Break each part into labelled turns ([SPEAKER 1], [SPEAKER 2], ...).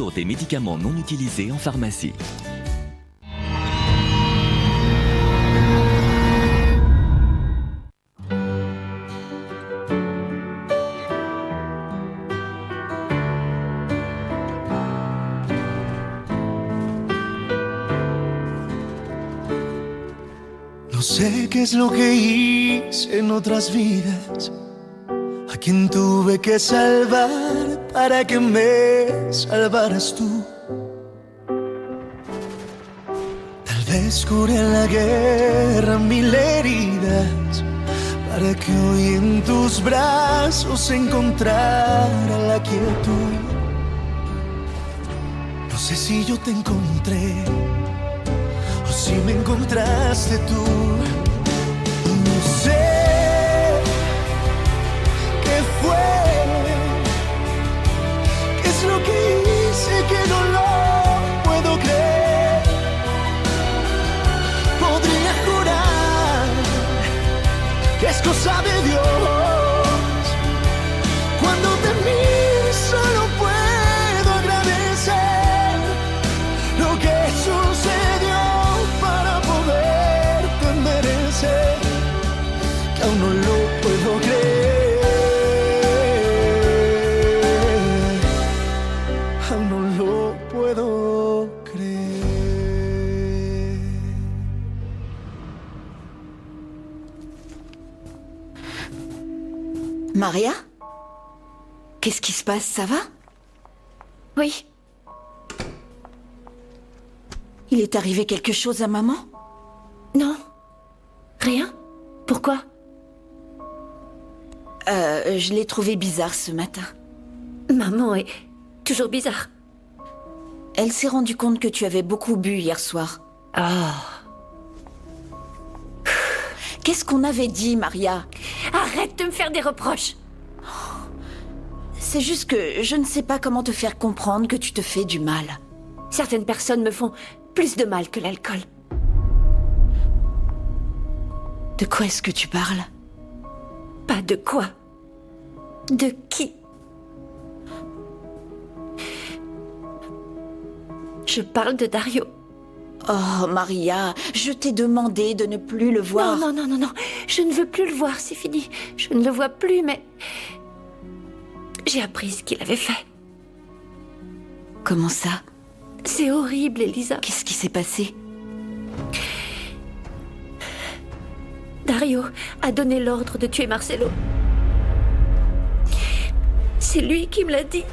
[SPEAKER 1] retour des médicaments non utilisés en pharmacie.
[SPEAKER 2] No sé qué es lo que hice en otras vidas, a quien tuve que salvar para que me salvaras tú. Tal vez curé en la guerra mil heridas, para que hoy en tus brazos encontrara la quietud. No sé si yo te encontré o si me encontraste tú. No sé qué fue, qué es lo que hice que no lo puedo creer. Podría jurar que es cosa de Dios. Cuando te miro solo puedo agradecer lo que sucedió para poderte merecer, que aún no lo puedo creer, aún no lo puedo creer.
[SPEAKER 3] Maria? Qu'est-ce qui se passe, ça va?
[SPEAKER 4] Oui,
[SPEAKER 3] Il est arrivé quelque chose à maman?
[SPEAKER 4] non. Rien? Pourquoi?
[SPEAKER 3] Je l'ai trouvé bizarre ce matin.
[SPEAKER 4] Maman est toujours bizarre.
[SPEAKER 3] Elle s'est rendue compte que tu avais beaucoup bu hier soir.
[SPEAKER 4] Ah.
[SPEAKER 3] Qu'est-ce qu'on avait dit, Maria?
[SPEAKER 4] Arrête de me faire des reproches.
[SPEAKER 3] C'est juste que je ne sais pas comment te faire comprendre que tu te fais du mal.
[SPEAKER 4] Certaines personnes me font plus de mal que l'alcool.
[SPEAKER 3] De quoi est-ce que tu parles?
[SPEAKER 4] Pas de quoi. De qui? Je parle de Dario.
[SPEAKER 3] Oh, Maria, je t'ai demandé de ne plus le voir.
[SPEAKER 4] Non, non, non, non, non. Je ne veux plus le voir, c'est fini. Je ne le vois plus, mais... J'ai appris ce qu'il avait fait.
[SPEAKER 3] Comment ça?
[SPEAKER 4] C'est horrible, Elisa.
[SPEAKER 3] Qu'est-ce qui s'est passé?
[SPEAKER 4] Dario a donné l'ordre de tuer Marcelo. C'est lui qui me l'a dit.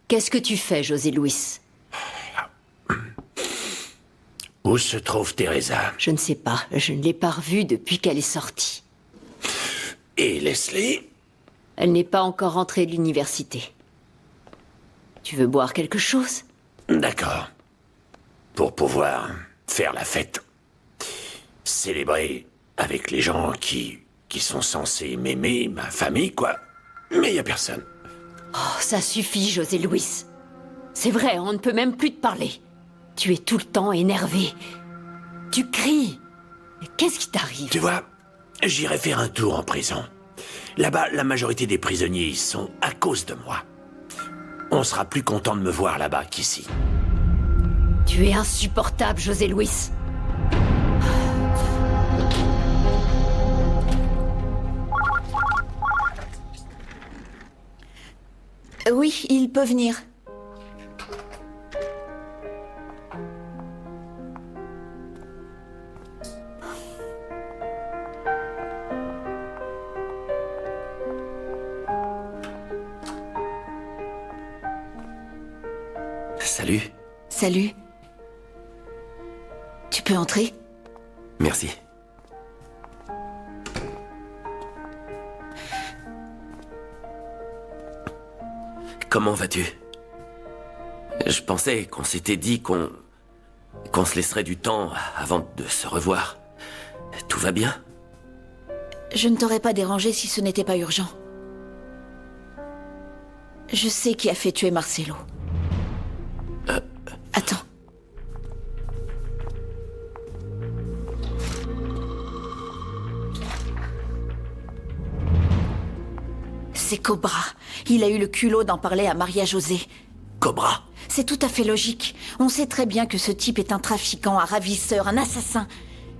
[SPEAKER 3] Qu'est-ce que tu fais, José Luis?
[SPEAKER 5] Où se trouve Teresa?
[SPEAKER 3] Je ne sais pas. Je ne l'ai pas revue depuis qu'elle est sortie.
[SPEAKER 5] Et Leslie?
[SPEAKER 3] Elle n'est pas encore rentrée de l'université. Tu veux boire quelque chose?
[SPEAKER 5] D'accord. Pour pouvoir faire la fête. Célébrer avec les gens qui sont censés m'aimer, ma famille, quoi. Mais y a personne.
[SPEAKER 3] Oh, ça suffit, José Luis. C'est vrai, on ne peut même plus te parler. Tu es tout le temps énervé. Tu cries. Mais qu'est-ce qui t'arrive?
[SPEAKER 5] Tu vois, j'irai faire un tour en prison. Là-bas, la majorité des prisonniers y sont à cause de moi. On sera plus content de me voir là-bas qu'ici.
[SPEAKER 3] Tu es insupportable, José Luis. Oui, il peut venir.
[SPEAKER 6] Salut.
[SPEAKER 3] Salut. Tu peux entrer?
[SPEAKER 6] Merci. Comment vas-tu? Je pensais qu'on s'était dit qu'on se laisserait du temps avant de se revoir. Tout va bien?
[SPEAKER 3] Je ne t'aurais pas dérangé si ce n'était pas urgent.
[SPEAKER 7] Je sais qui a fait tuer Marcelo. Attends. C'est Cobra. Il a eu le culot d'en parler à Maria José.
[SPEAKER 6] Cobra.
[SPEAKER 7] C'est tout à fait logique. On sait très bien que ce type est un trafiquant, un ravisseur, un assassin.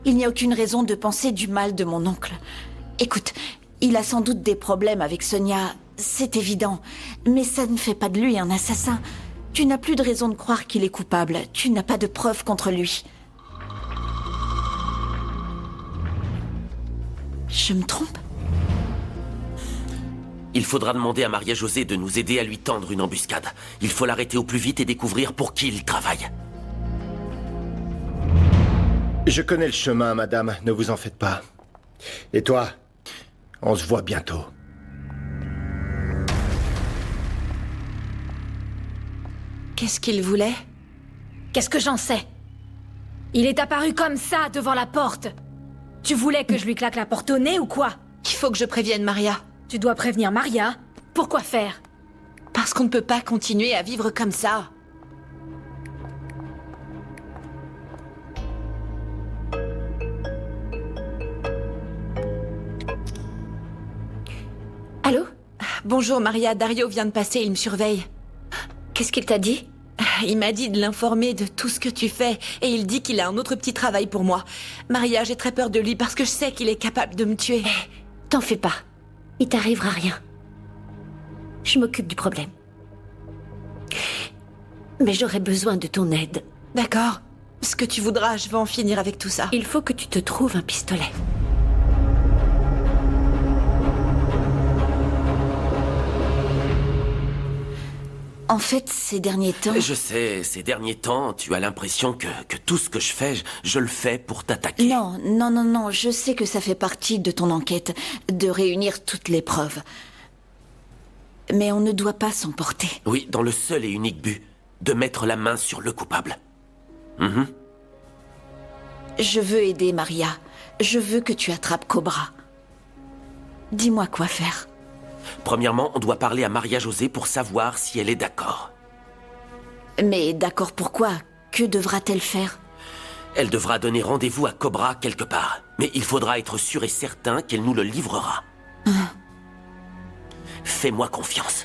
[SPEAKER 7] Il n'y a aucune raison de penser du mal de mon oncle. Écoute, il a sans doute des problèmes avec Sonia, c'est évident. Mais ça ne fait pas de lui un assassin. Tu n'as plus de raison de croire qu'il est coupable. Tu n'as pas de preuves contre lui. Je me trompe ?
[SPEAKER 6] Il faudra demander à Maria José de nous aider à lui tendre une embuscade. Il faut l'arrêter au plus vite et découvrir pour qui il travaille.
[SPEAKER 8] Je connais le chemin, madame, ne vous en faites pas. Et toi, on se voit bientôt.
[SPEAKER 7] Qu'est-ce qu'il voulait ?
[SPEAKER 4] Qu'est-ce que j'en sais? Il est apparu comme ça, devant la porte. Tu voulais que je lui claque la porte au nez ou quoi?
[SPEAKER 7] Il faut que je prévienne Maria.
[SPEAKER 4] Tu dois prévenir Maria. Pourquoi faire?
[SPEAKER 7] Parce qu'on ne peut pas continuer à vivre comme ça. Allô? Bonjour Maria, Dario vient de passer, il me surveille.
[SPEAKER 4] Qu'est-ce qu'il t'a dit?
[SPEAKER 7] Il m'a dit de l'informer de tout ce que tu fais, et il dit qu'il a un autre petit travail pour moi. Maria, j'ai très peur de lui parce que je sais qu'il est capable de me tuer.
[SPEAKER 4] T'en fais pas. Il t'arrivera rien. Je m'occupe du problème. Mais j'aurais besoin de ton aide.
[SPEAKER 7] D'accord. Ce que tu voudras, je vais en finir avec tout ça.
[SPEAKER 4] Il faut que tu te trouves un pistolet.
[SPEAKER 7] En fait, ces derniers temps...
[SPEAKER 6] Je sais, ces derniers temps, tu as l'impression que tout ce que je fais, je le fais pour t'attaquer.
[SPEAKER 7] Non, je sais que ça fait partie de ton enquête, de réunir toutes les preuves. Mais on ne doit pas s'emporter.
[SPEAKER 6] Oui, dans le seul et unique but de mettre la main sur le coupable.
[SPEAKER 7] Je veux aider Maria. Je veux que tu attrapes Cobra. Dis-moi quoi faire.
[SPEAKER 6] Premièrement, on doit parler à Maria José pour savoir si elle est d'accord.
[SPEAKER 7] Mais d'accord pourquoi? Que devra-t-elle faire?
[SPEAKER 6] Elle devra donner rendez-vous à Cobra quelque part. Mais il faudra être sûr et certain qu'elle nous le livrera. Fais-moi confiance.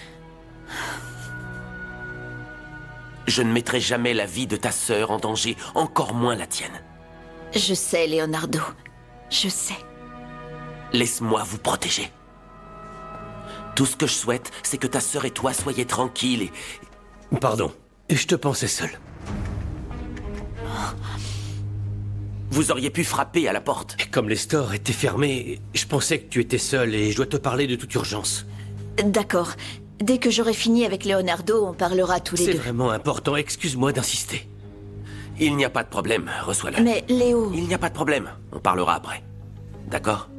[SPEAKER 6] Je ne mettrai jamais la vie de ta sœur en danger, encore moins la tienne.
[SPEAKER 7] Je sais, Leonardo. Je sais.
[SPEAKER 6] Laisse-moi vous protéger. Tout ce que je souhaite, c'est que ta sœur et toi soyez tranquilles et...
[SPEAKER 9] Pardon, je te pensais seul.
[SPEAKER 6] Vous auriez pu frapper à la porte.
[SPEAKER 9] Comme les stores étaient fermés, je pensais que tu étais seul et je dois te parler de toute urgence.
[SPEAKER 7] D'accord. Dès que j'aurai fini avec Leonardo, on parlera tous les deux.
[SPEAKER 9] C'est vraiment important, excuse-moi d'insister.
[SPEAKER 6] Il n'y a pas de problème, reçois-le.
[SPEAKER 7] Mais Léo...
[SPEAKER 6] Il n'y a pas de problème, on parlera après. D'accord ?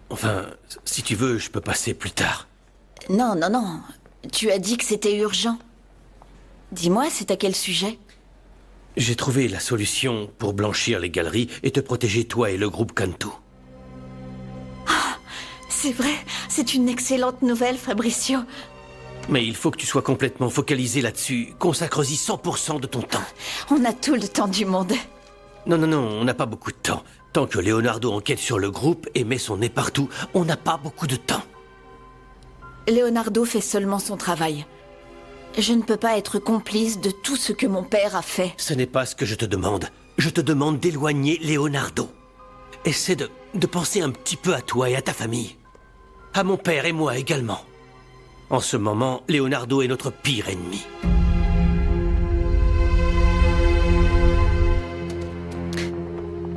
[SPEAKER 9] Enfin, si tu veux, je peux passer plus tard.
[SPEAKER 7] Non. Tu as dit que c'était urgent. Dis-moi, c'est à quel sujet?
[SPEAKER 9] J'ai trouvé la solution pour blanchir les galeries et te protéger toi et le groupe Cantu.
[SPEAKER 7] C'est vrai, c'est une excellente nouvelle, Fabricio.
[SPEAKER 9] Mais il faut que tu sois complètement focalisé là-dessus. Consacre-y 100% de ton temps.
[SPEAKER 7] On a tout le temps du monde.
[SPEAKER 9] Non, on n'a pas beaucoup de temps. Tant que Leonardo enquête sur le groupe et met son nez partout, on n'a pas beaucoup de temps.
[SPEAKER 7] Leonardo fait seulement son travail. Je ne peux pas être complice de tout ce que mon père a fait.
[SPEAKER 9] Ce n'est pas ce que je te demande. Je te demande d'éloigner Leonardo. Essaie de penser un petit peu à toi et à ta famille. À mon père et moi également. En ce moment, Leonardo est notre pire ennemi.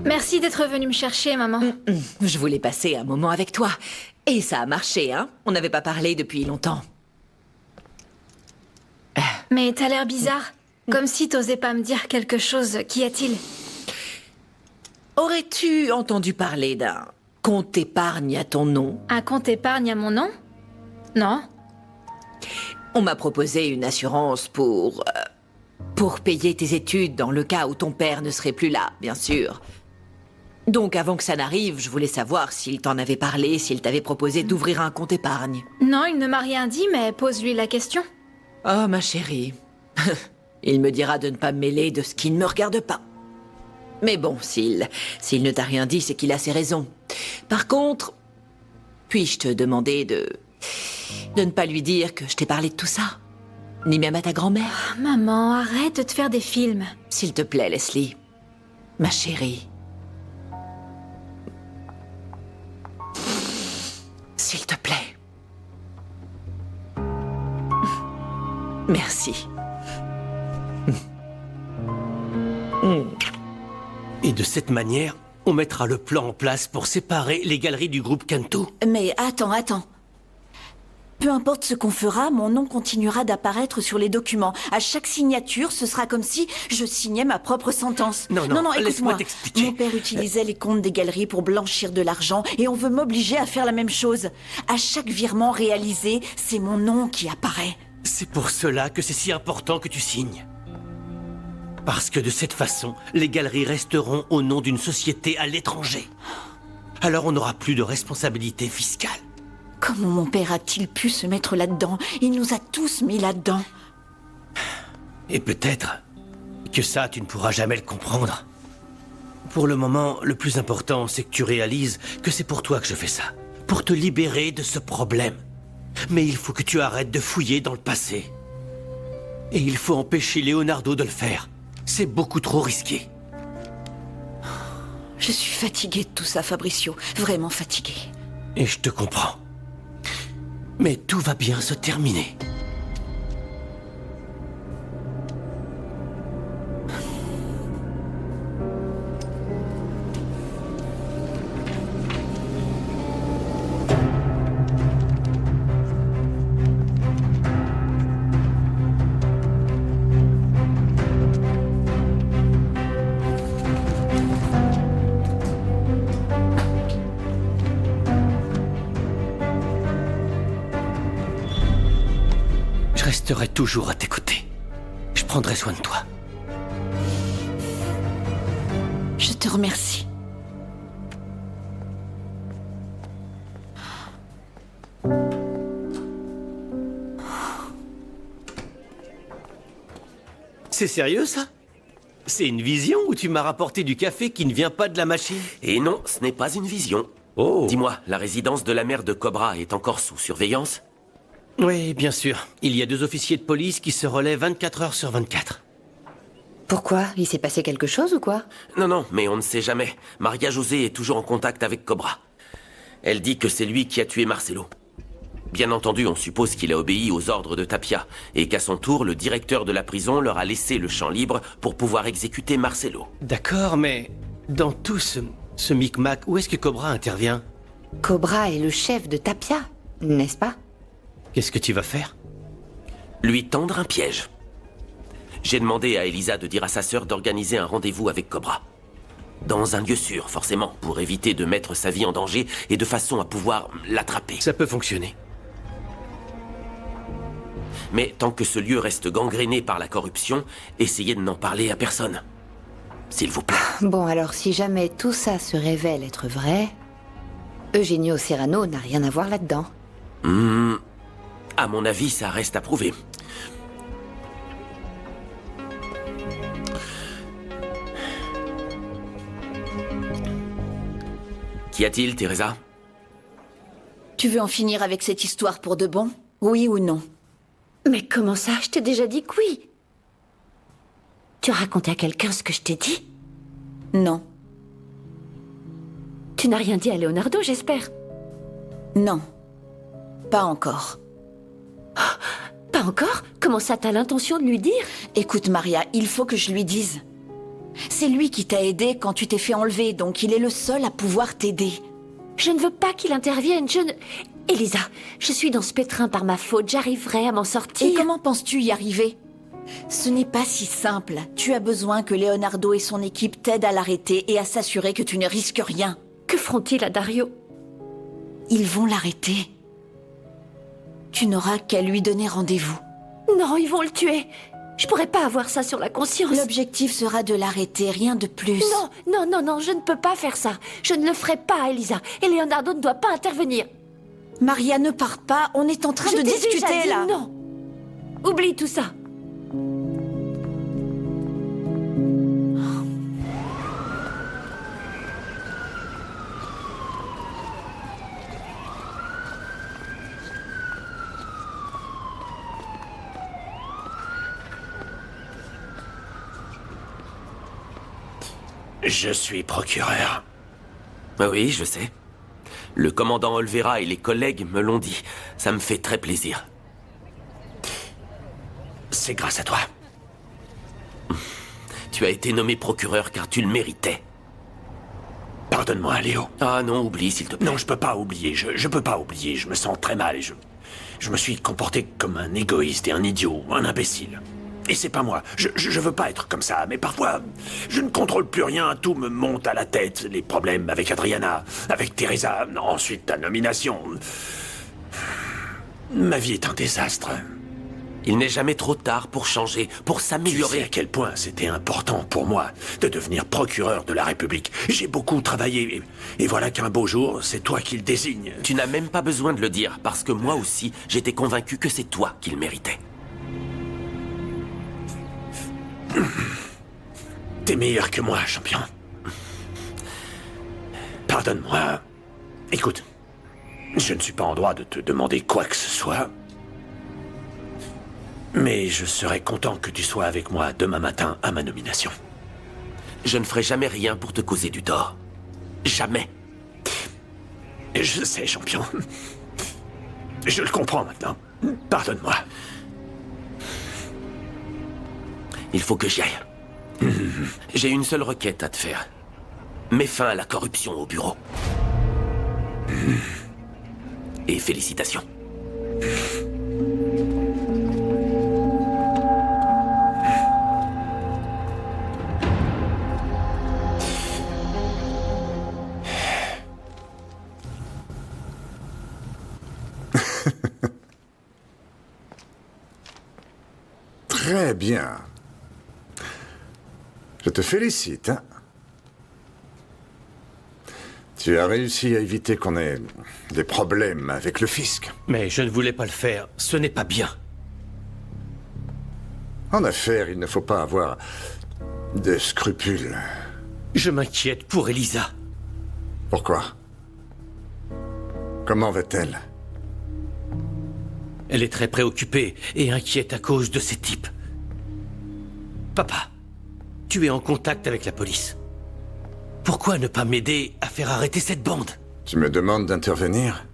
[SPEAKER 4] Merci d'être venu me chercher, maman.
[SPEAKER 7] Je voulais passer un moment avec toi. Et ça a marché, hein? On n'avait pas parlé depuis longtemps.
[SPEAKER 4] Mais t'as l'air bizarre. Comme si t'osais pas me dire quelque chose. Qu'y a-t-il?
[SPEAKER 7] Aurais-tu entendu parler d'un compte épargne à ton nom?
[SPEAKER 4] Un compte épargne à mon nom? Non.
[SPEAKER 7] On m'a proposé une assurance pour
[SPEAKER 10] Pour payer tes études dans le cas où ton père ne serait plus là, bien sûr. Donc avant que ça n'arrive, je voulais savoir s'il t'en avait parlé, s'il t'avait proposé d'ouvrir un compte épargne.
[SPEAKER 4] Non, il ne m'a rien dit, mais pose-lui la question.
[SPEAKER 10] Oh, ma chérie. Il me dira de ne pas me mêler de ce qui ne me regarde pas. Mais bon, s'il ne t'a rien dit, c'est qu'il a ses raisons. Par contre, puis-je te demander de ne pas lui dire que je t'ai parlé de tout ça? Ni même à ta grand-mère?
[SPEAKER 4] Maman, arrête de te faire des films.
[SPEAKER 10] S'il te plaît, Leslie. Ma chérie. S'il te plaît. Merci.
[SPEAKER 9] Et de cette manière, on mettra le plan en place pour séparer les galeries du groupe Canto.
[SPEAKER 7] Mais attends. Peu importe ce qu'on fera, mon nom continuera d'apparaître sur les documents. À chaque signature, ce sera comme si je signais ma propre sentence.
[SPEAKER 9] Non,
[SPEAKER 7] écoute-moi.
[SPEAKER 9] laisse-moi t'expliquer.
[SPEAKER 7] Mon père utilisait les comptes des galeries pour blanchir de l'argent et on veut m'obliger à faire la même chose. À chaque virement réalisé, c'est mon nom qui apparaît.
[SPEAKER 9] C'est pour cela que c'est si important que tu signes. Parce que de cette façon, les galeries resteront au nom d'une société à l'étranger. Alors on n'aura plus de responsabilité fiscale.
[SPEAKER 7] Comment mon père a-t-il pu se mettre là-dedans? Il nous a tous mis là-dedans.
[SPEAKER 9] Et peut-être que ça, tu ne pourras jamais le comprendre. Pour le moment, le plus important, c'est que tu réalises que c'est pour toi que je fais ça. Pour te libérer de ce problème. Mais il faut que tu arrêtes de fouiller dans le passé. Et il faut empêcher Leonardo de le faire. C'est beaucoup trop risqué.
[SPEAKER 7] Je suis fatiguée de tout ça, Fabricio. Vraiment fatiguée.
[SPEAKER 9] Et je te comprends. Mais tout va bien se terminer. Je resterai toujours à tes côtés. Je prendrai soin de toi.
[SPEAKER 7] Je te remercie.
[SPEAKER 9] C'est sérieux, ça? C'est une vision ou tu m'as rapporté du café qui ne vient pas de la machine?
[SPEAKER 6] Et non, ce n'est pas une vision.
[SPEAKER 9] Oh.
[SPEAKER 6] Dis-moi, la résidence de la mère de Cobra est encore sous surveillance?
[SPEAKER 9] Oui, bien sûr. Il y a 2 officiers de police qui se relaient 24 heures sur 24.
[SPEAKER 3] Pourquoi? Il s'est passé quelque chose ou quoi?
[SPEAKER 6] Non, mais on ne sait jamais. Maria José est toujours en contact avec Cobra. Elle dit que c'est lui qui a tué Marcelo. Bien entendu, on suppose qu'il a obéi aux ordres de Tapia, et qu'à son tour, le directeur de la prison leur a laissé le champ libre pour pouvoir exécuter Marcelo.
[SPEAKER 9] D'accord, mais dans tout ce micmac, où est-ce que Cobra intervient?
[SPEAKER 3] Cobra est le chef de Tapia, n'est-ce pas?
[SPEAKER 9] Qu'est-ce que tu vas faire?
[SPEAKER 6] Lui tendre un piège. J'ai demandé à Elisa de dire à sa sœur d'organiser un rendez-vous avec Cobra. Dans un lieu sûr, forcément, pour éviter de mettre sa vie en danger et de façon à pouvoir l'attraper.
[SPEAKER 9] Ça peut fonctionner.
[SPEAKER 6] Mais tant que ce lieu reste gangréné par la corruption, essayez de n'en parler à personne. S'il vous plaît.
[SPEAKER 3] Bon, alors si jamais tout ça se révèle être vrai, Eugenio Serrano n'a rien à voir là-dedans.
[SPEAKER 6] À mon avis, ça reste à prouver. Qu'y a-t-il, Teresa?
[SPEAKER 7] Tu veux en finir avec cette histoire pour de bon? Oui ou non?
[SPEAKER 3] Mais comment ça? Je t'ai déjà dit que oui. Tu as raconté à quelqu'un ce que je t'ai dit?
[SPEAKER 7] Non.
[SPEAKER 3] Tu n'as rien dit à Leonardo, j'espère?
[SPEAKER 7] Non. Pas encore.
[SPEAKER 3] Pas encore? Comment ça, t'as l'intention de lui dire?
[SPEAKER 7] Écoute, Maria, il faut que je lui dise. C'est lui qui t'a aidé quand tu t'es fait enlever, donc il est le seul à pouvoir t'aider.
[SPEAKER 3] Je ne veux pas qu'il intervienne, Elisa, je suis dans ce pétrin par ma faute, j'arriverai à m'en sortir.
[SPEAKER 7] Et comment penses-tu y arriver? Ce n'est pas si simple. Tu as besoin que Leonardo et son équipe t'aident à l'arrêter et à s'assurer que tu ne risques rien.
[SPEAKER 3] Que feront-ils à Dario?
[SPEAKER 7] Ils vont l'arrêter. Tu n'auras qu'à lui donner rendez-vous.
[SPEAKER 3] Non, ils vont le tuer. Je pourrais pas avoir ça sur la conscience.
[SPEAKER 7] L'objectif sera de l'arrêter, rien de plus.
[SPEAKER 3] Non, je ne peux pas faire ça. Je ne le ferai pas, Elisa. Et Leonardo ne doit pas intervenir.
[SPEAKER 7] Maria, ne part pas. On est en train de
[SPEAKER 3] Je t'ai déjà
[SPEAKER 7] discuter,
[SPEAKER 3] dit
[SPEAKER 7] là.
[SPEAKER 3] non. Oublie tout ça.
[SPEAKER 5] Je suis procureur.
[SPEAKER 6] Oui, je sais. Le commandant Olvera et les collègues me l'ont dit. Ça me fait très plaisir.
[SPEAKER 5] C'est grâce à toi.
[SPEAKER 6] Tu as été nommé procureur car tu le méritais.
[SPEAKER 5] Pardonne-moi, Léo.
[SPEAKER 6] Ah non, oublie s'il te plaît.
[SPEAKER 5] Non, je peux pas oublier. Je peux pas oublier. Je me sens très mal et je me suis comporté comme un égoïste et un idiot, un imbécile. Et c'est pas moi. Je veux pas être comme ça, mais parfois, je ne contrôle plus rien. Tout me monte à la tête. Les problèmes avec Adriana, avec Teresa, ensuite ta nomination. Ma vie est un désastre.
[SPEAKER 6] Il n'est jamais trop tard pour changer, pour
[SPEAKER 5] Tu sais
[SPEAKER 6] s'améliorer.
[SPEAKER 5] à quel point c'était important pour moi de devenir procureur de la République. J'ai beaucoup travaillé, et voilà qu'un beau jour, c'est toi qui le désigne.
[SPEAKER 6] Tu n'as même pas besoin de le dire, parce que moi aussi, j'étais convaincu que c'est toi qui le méritais.
[SPEAKER 5] T'es meilleur que moi, champion. Pardonne-moi. Écoute, je ne suis pas en droit de te demander quoi que ce soit. Mais je serais content que tu sois avec moi demain matin à ma nomination.
[SPEAKER 6] Je ne ferai jamais rien pour te causer du tort. Jamais.
[SPEAKER 5] Je sais, champion. Je le comprends maintenant. Pardonne-moi.
[SPEAKER 6] Il faut que j'y aille. J'ai une seule requête à te faire. Mets fin à la corruption au bureau. Et félicitations.
[SPEAKER 11] Très bien. Je te félicite. Hein? Tu as réussi à éviter qu'on ait des problèmes avec le fisc.
[SPEAKER 9] Mais je ne voulais pas le faire. Ce n'est pas bien.
[SPEAKER 11] En affaires, il ne faut pas avoir de scrupules.
[SPEAKER 9] Je m'inquiète pour Elisa.
[SPEAKER 11] Pourquoi? Comment va-t-elle?
[SPEAKER 9] Elle est très préoccupée et inquiète à cause de ces types. Papa, tu es en contact avec la police. Pourquoi ne pas m'aider à faire arrêter cette bande?
[SPEAKER 11] Tu me demandes d'intervenir?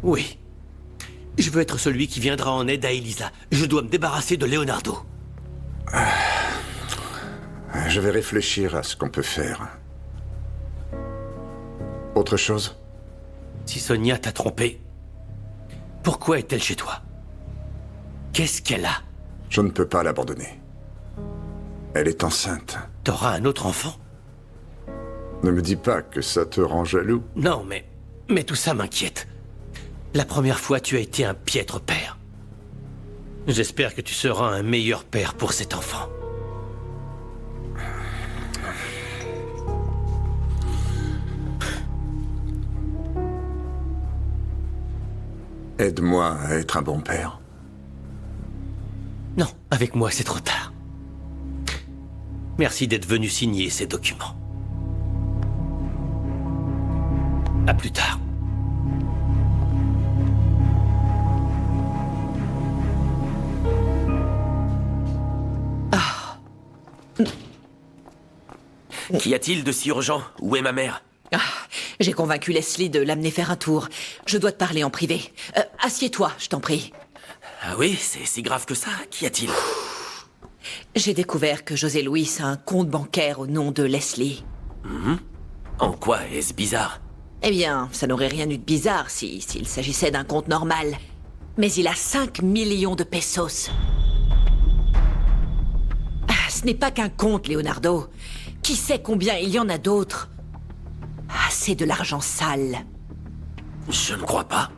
[SPEAKER 9] Oui. Je veux être celui qui viendra en aide à Elisa. Je dois me débarrasser de Leonardo.
[SPEAKER 11] Je vais réfléchir à ce qu'on peut faire. Autre chose?
[SPEAKER 9] Si Sonia t'a trompé, pourquoi est-elle chez toi? Qu'est-ce qu'elle a?
[SPEAKER 11] Je ne peux pas l'abandonner. Elle est enceinte.
[SPEAKER 9] T'auras un autre enfant?
[SPEAKER 11] Ne me dis pas que ça te rend jaloux.
[SPEAKER 9] Non, mais tout ça m'inquiète. La première fois, tu as été un piètre père. J'espère que tu seras un meilleur père pour cet enfant.
[SPEAKER 11] Aide-moi à être un bon père.
[SPEAKER 9] Non, avec moi, c'est trop tard. Merci d'être venu signer ces documents. À plus tard.
[SPEAKER 6] Qu'y a-t-il de si urgent? Où est ma mère?
[SPEAKER 10] J'ai convaincu Leslie de l'amener faire un tour. Je dois te parler en privé. Assieds-toi, je t'en prie.
[SPEAKER 6] Ah oui, c'est si grave que ça? Qu'y a-t-il?
[SPEAKER 10] J'ai découvert que José Luis a un compte bancaire au nom de Leslie.
[SPEAKER 6] En quoi est-ce bizarre?
[SPEAKER 10] Eh bien, ça n'aurait rien eu de bizarre s'il s'agissait d'un compte normal. Mais il a 5 millions de pesos. Ce n'est pas qu'un compte, Leonardo. Qui sait combien il y en a d'autres? C'est de l'argent sale.
[SPEAKER 6] Je ne crois pas.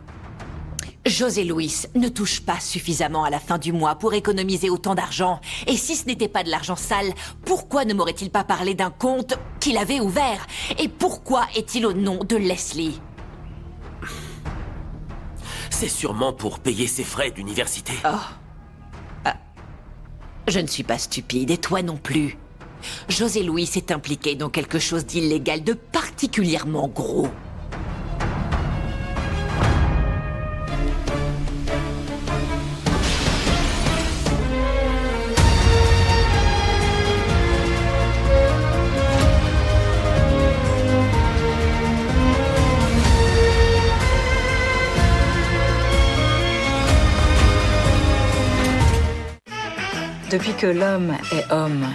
[SPEAKER 10] José Luis ne touche pas suffisamment à la fin du mois pour économiser autant d'argent. Et si ce n'était pas de l'argent sale, pourquoi ne m'aurait-il pas parlé d'un compte qu'il avait ouvert? Et pourquoi est-il au nom de Leslie?
[SPEAKER 6] C'est sûrement pour payer ses frais d'université.
[SPEAKER 10] Je ne suis pas stupide, et toi non plus. José Luis est impliqué dans quelque chose d'illégal, de particulièrement gros.
[SPEAKER 12] Depuis que l'homme est homme,